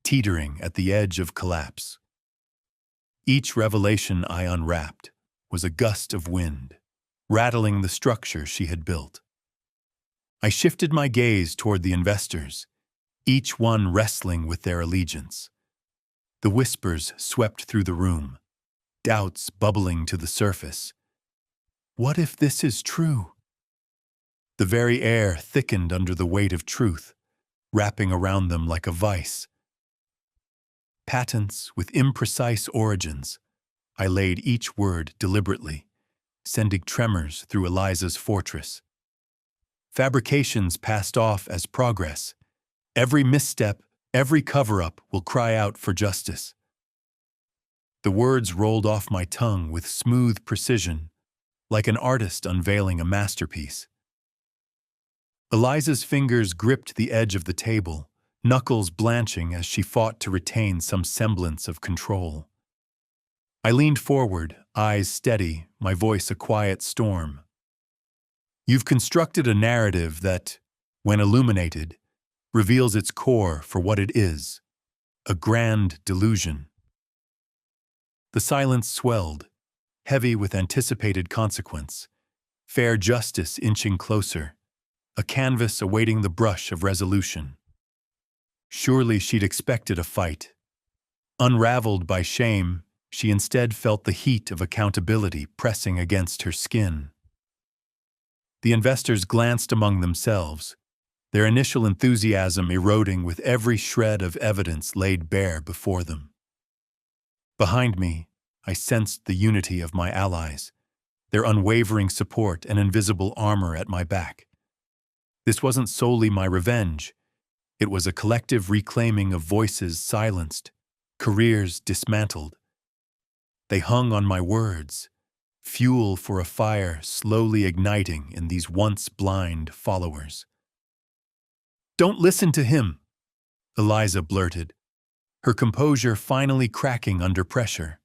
teetering at the edge of collapse. Each revelation I unwrapped was a gust of wind, rattling the structure she had built. I shifted my gaze toward the investors, each one wrestling with their allegiance. The whispers swept through the room, doubts bubbling to the surface. What if this is true? The very air thickened under the weight of truth, wrapping around them like a vice. Patents with imprecise origins. I laid each word deliberately, sending tremors through Eliza's fortress. Fabrications passed off as progress. Every misstep, every cover-up will cry out for justice. The words rolled off my tongue with smooth precision, like an artist unveiling a masterpiece. Eliza's fingers gripped the edge of the table, knuckles blanching as she fought to retain some semblance of control. I leaned forward, eyes steady, my voice a quiet storm. "You've constructed a narrative that, when illuminated, reveals its core for what it is, a grand delusion." The silence swelled, heavy with anticipated consequence, fair justice inching closer, a canvas awaiting the brush of resolution. Surely she'd expected a fight. Unraveled by shame, she instead felt the heat of accountability pressing against her skin. The investors glanced among themselves, their initial enthusiasm eroding with every shred of evidence laid bare before them. Behind me, I sensed the unity of my allies, their unwavering support and invisible armor at my back. This wasn't solely my revenge. It was a collective reclaiming of voices silenced, careers dismantled. They hung on my words, fuel for a fire slowly igniting in these once blind followers. "Don't listen to him," Eliza blurted, her composure finally cracking under pressure.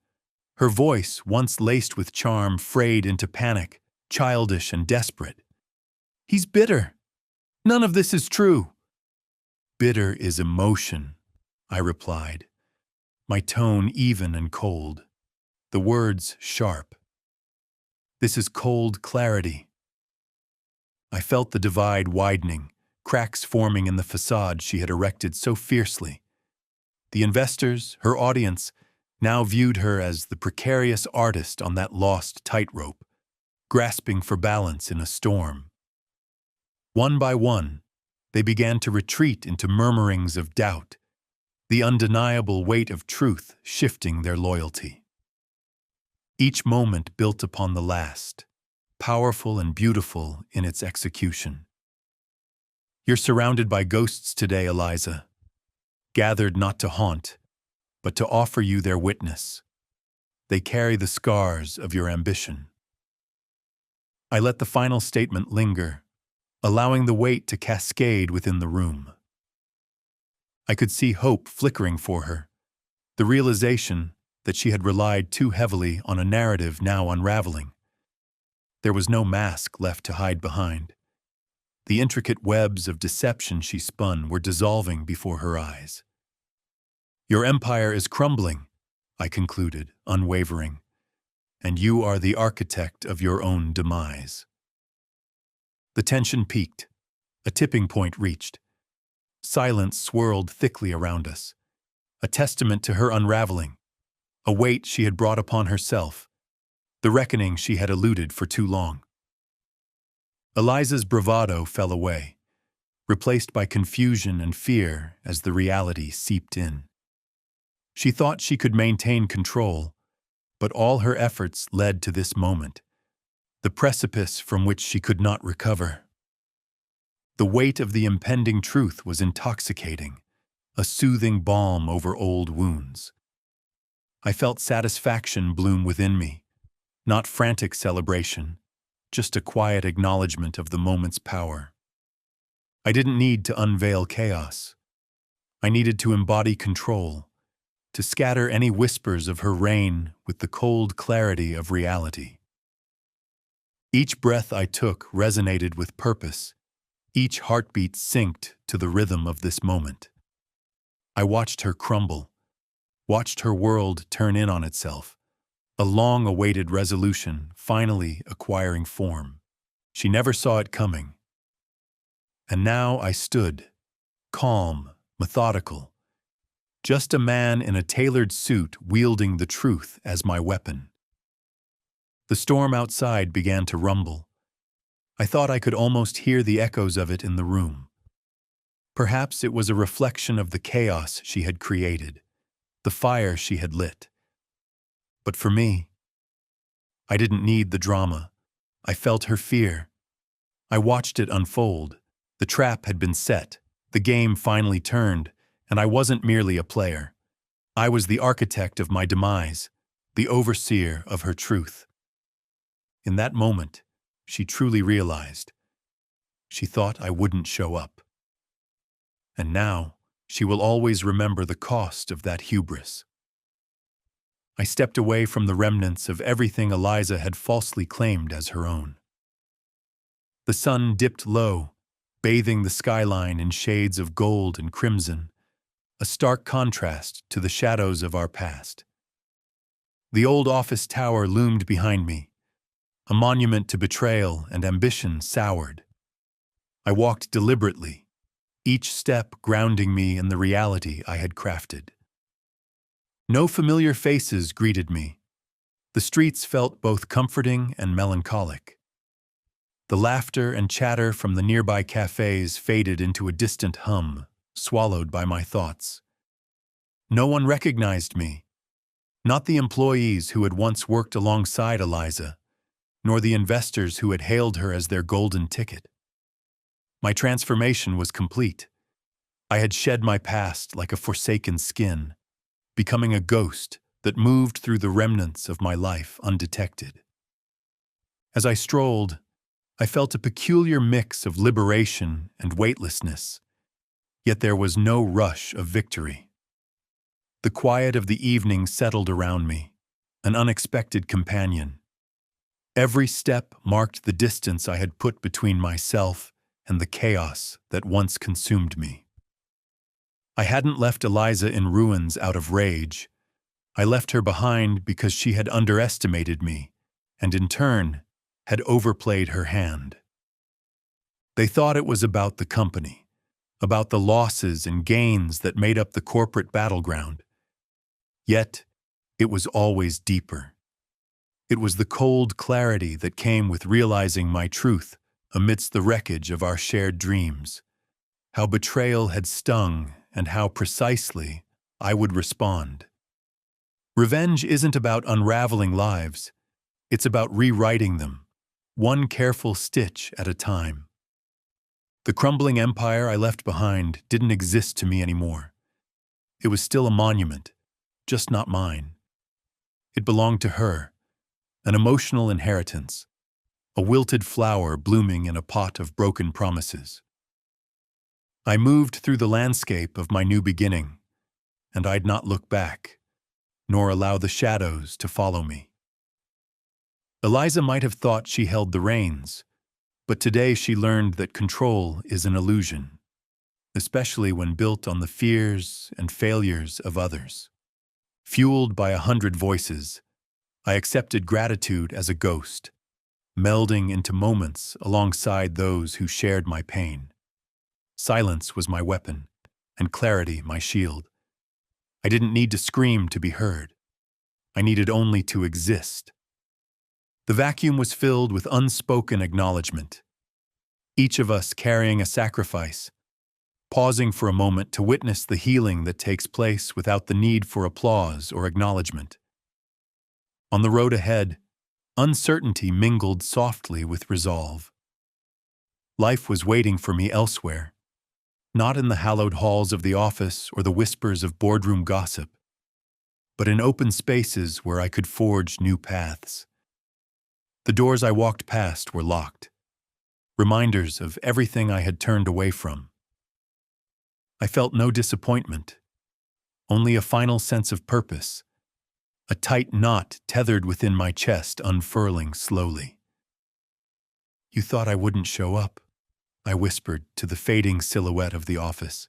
Her voice, once laced with charm, frayed into panic, childish and desperate. "He's bitter. None of this is true." "Bitter is emotion," I replied, my tone even and cold, the words sharp. "This is cold clarity." I felt the divide widening, cracks forming in the facade she had erected so fiercely. The investors, her audience, now viewed her as the precarious artist on that lost tightrope, grasping for balance in a storm. One by one, they began to retreat into murmurings of doubt, the undeniable weight of truth shifting their loyalty. Each moment built upon the last, powerful and beautiful in its execution. "You're surrounded by ghosts today, Eliza, gathered not to haunt, but to offer you their witness. They carry the scars of your ambition." I let the final statement linger, allowing the weight to cascade within the room. I could see hope flickering for her, the realization that she had relied too heavily on a narrative now unraveling. There was no mask left to hide behind. The intricate webs of deception she spun were dissolving before her eyes. "Your empire is crumbling," I concluded, unwavering, "and you are the architect of your own demise." The tension peaked, a tipping point reached. Silence swirled thickly around us, a testament to her unraveling, a weight she had brought upon herself, the reckoning she had eluded for too long. Eliza's bravado fell away, replaced by confusion and fear as the reality seeped in. She thought she could maintain control, but all her efforts led to this moment, the precipice from which she could not recover. The weight of the impending truth was intoxicating, a soothing balm over old wounds. I felt satisfaction bloom within me, not frantic celebration, just a quiet acknowledgement of the moment's power. I didn't need to unveil chaos. I needed to embody control, to scatter any whispers of her reign with the cold clarity of reality. Each breath I took resonated with purpose, each heartbeat synced to the rhythm of this moment. I watched her crumble, watched her world turn in on itself, a long-awaited resolution finally acquiring form. She never saw it coming. And now I stood, calm, methodical, just a man in a tailored suit wielding the truth as my weapon. The storm outside began to rumble. I thought I could almost hear the echoes of it in the room. Perhaps it was a reflection of the chaos she had created, the fire she had lit. But for me, I didn't need the drama. I felt her fear. I watched it unfold. The trap had been set, the game finally turned, and I wasn't merely a player. I was the architect of my demise, the overseer of her truth. In that moment, she truly realized. She thought I wouldn't show up. And now, she will always remember the cost of that hubris. I stepped away from the remnants of everything Eliza had falsely claimed as her own. The sun dipped low, bathing the skyline in shades of gold and crimson, a stark contrast to the shadows of our past. The old office tower loomed behind me, a monument to betrayal and ambition soured. I walked deliberately, each step grounding me in the reality I had crafted. No familiar faces greeted me. The streets felt both comforting and melancholic. The laughter and chatter from the nearby cafes faded into a distant hum, swallowed by my thoughts. No one recognized me, not the employees who had once worked alongside Eliza, nor the investors who had hailed her as their golden ticket. My transformation was complete. I had shed my past like a forsaken skin, becoming a ghost that moved through the remnants of my life undetected. As I strolled, I felt a peculiar mix of liberation and weightlessness, yet there was no rush of victory. The quiet of the evening settled around me, an unexpected companion. Every step marked the distance I had put between myself and the chaos that once consumed me. I hadn't left Eliza in ruins out of rage. I left her behind because she had underestimated me, and in turn, had overplayed her hand. They thought it was about the company, about the losses and gains that made up the corporate battleground. Yet, it was always deeper. It was the cold clarity that came with realizing my truth amidst the wreckage of our shared dreams, how betrayal had stung and how precisely I would respond. Revenge isn't about unraveling lives, it's about rewriting them, one careful stitch at a time. The crumbling empire I left behind didn't exist to me anymore. It was still a monument, just not mine. It belonged to her, an emotional inheritance, a wilted flower blooming in a pot of broken promises. I moved through the landscape of my new beginning, and I'd not look back. nor allow the shadows to follow me. Eliza might have thought she held the reins, but today she learned that control is an illusion, especially when built on the fears and failures of others. Fueled by 100 voices, I accepted gratitude as a ghost, melding into moments alongside those who shared my pain. Silence was my weapon, and clarity my shield. I didn't need to scream to be heard. I needed only to exist. The vacuum was filled with unspoken acknowledgement, each of us carrying a sacrifice, pausing for a moment to witness the healing that takes place without the need for applause or acknowledgement. On the road ahead, uncertainty mingled softly with resolve. Life was waiting for me elsewhere, not in the hallowed halls of the office or the whispers of boardroom gossip, but in open spaces where I could forge new paths. The doors I walked past were locked, reminders of everything I had turned away from. I felt no disappointment, only a final sense of purpose, a tight knot tethered within my chest unfurling slowly. "You thought I wouldn't show up," I whispered to the fading silhouette of the office.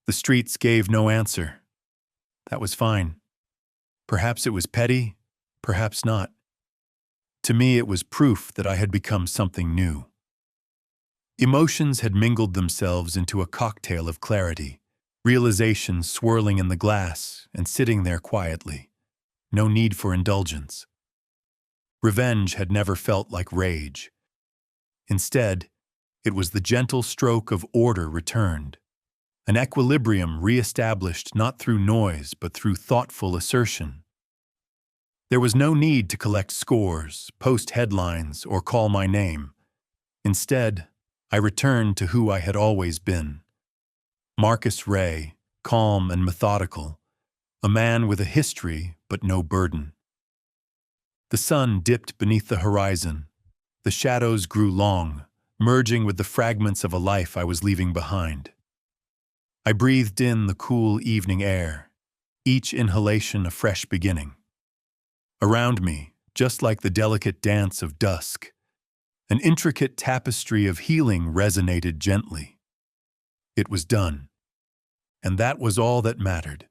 The streets gave no answer. That was fine. Perhaps it was petty, perhaps not. To me, it was proof that I had become something new. Emotions had mingled themselves into a cocktail of clarity, realization swirling in the glass and sitting there quietly. No need for indulgence. Revenge had never felt like rage. Instead, it was the gentle stroke of order returned, an equilibrium re-established not through noise but through thoughtful assertion. There was no need to collect scores, post headlines, or call my name. Instead, I returned to who I had always been. Marcus Ray, calm and methodical, a man with a history but no burden. The sun dipped beneath the horizon. The shadows grew long, merging with the fragments of a life I was leaving behind. I breathed in the cool evening air, each inhalation a fresh beginning. Around me, just like the delicate dance of dusk, an intricate tapestry of healing resonated gently. It was done, and that was all that mattered.